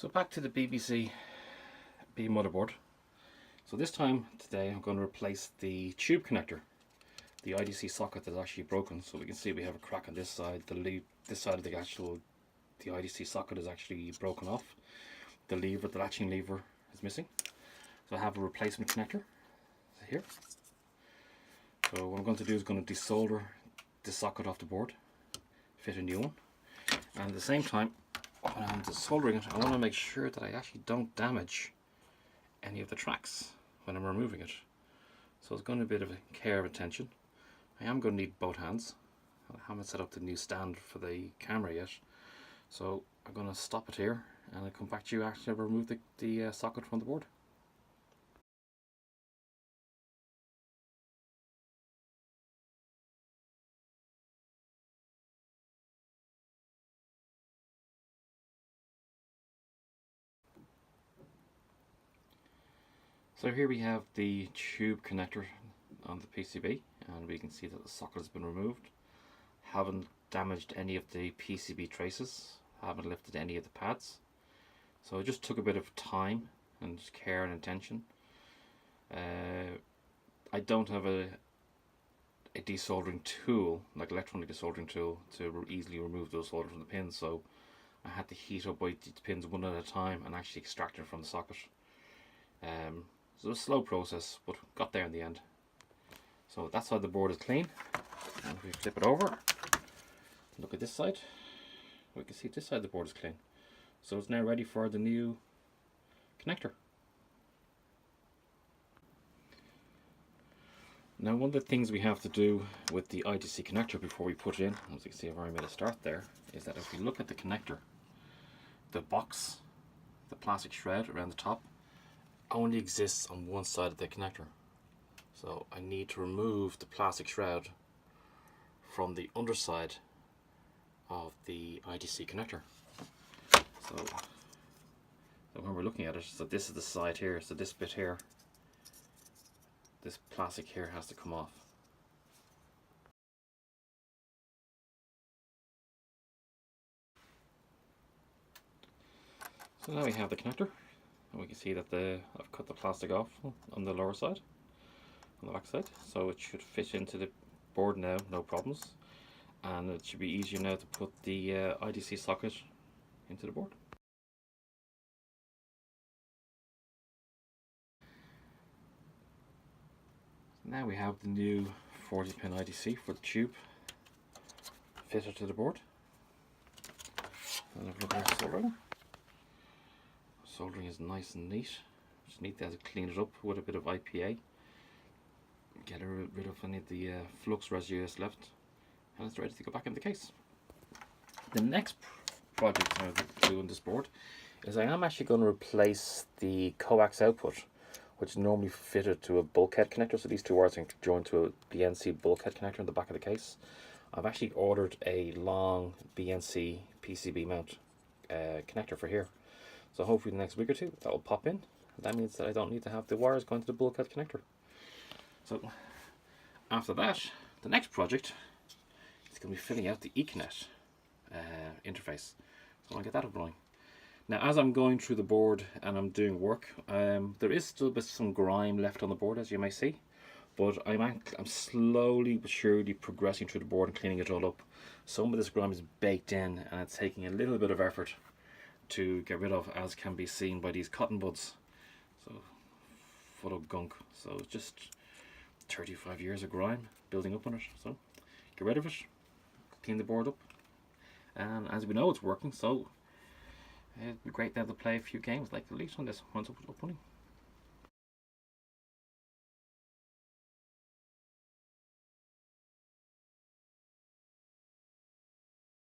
So back to the BBC B motherboard. So this time today I'm going to replace the tube connector. The IDC socket that's actually broken. So we can see we have a crack on this side. This side of the IDC socket is actually broken off. The latching lever is missing. So I have a replacement connector here. So what I'm going to do is going to desolder the socket off the board, fit a new one, and at the same time when I'm desoldering it, I want to make sure that I actually don't damage any of the tracks when I'm removing it. So it's going to be a bit of a care of attention. I am going to need both hands. I haven't set up the new stand for the camera yet, so I'm going to stop it here and I'll come back to you after I remove the socket from the board. So here we have the tube connector on the PCB, and we can see that the socket has been removed. Haven't damaged any of the PCB traces, haven't lifted any of the pads. So it just took a bit of time and care and attention. I don't have a desoldering tool, like electronic desoldering tool, to easily remove those solder from the pins, so I had to heat up the pins one at a time and actually extract it from the socket. So it was a slow process, but got there in the end. So that side of the board is clean, and if we flip it over, look at this side, we can see this side of the board is clean. So it's now ready for the new connector. Now one of the things we have to do with the IDC connector before we put it in, as you can see I've already made a start there, is that if we look at the connector, the box, the plastic shred around the top, only exists on one side of the connector. So I need to remove the plastic shroud from the underside of the IDC connector. So when we're looking at it, so this is the side here, so this bit here, this plastic here has to come off. So now we have the connector, and we can see that I've cut the plastic off on the lower side, on the back side, so it should fit into the board now, no problems, and it should be easier now to put the IDC socket into the board. Now we have the new 40-pin IDC for the tube fitted to the board. And look at soldering. Soldering is nice and neat. Just need to clean it up with a bit of IPA. Get rid of any of the flux residue that's left, and it's ready to go back in the case. The next project I'm going to do on this board is I am actually going to replace the coax output, which is normally fitted to a bulkhead connector. So these two wires are joined to a BNC bulkhead connector in the back of the case. I've actually ordered a long BNC PCB mount connector for here. So hopefully in the next week or two that will pop in. That means that I don't need to have the wires going to the bulkhead connector. So after that, the next project is going to be filling out the Ethernet interface. So I'll get that up running. Now as I'm going through the board and I'm doing work, there is still some grime left on the board, as you may see, but I'm slowly but surely progressing through the board and cleaning it all up. Some of this grime is baked in and it's taking a little bit of effort to get rid of, as can be seen by these cotton buds. So full of gunk. So it's just 35 years of grime building up on it. So get rid of it, clean the board up, and as we know it's working, so it'd be great now to play a few games like the Elite on this once it's up running.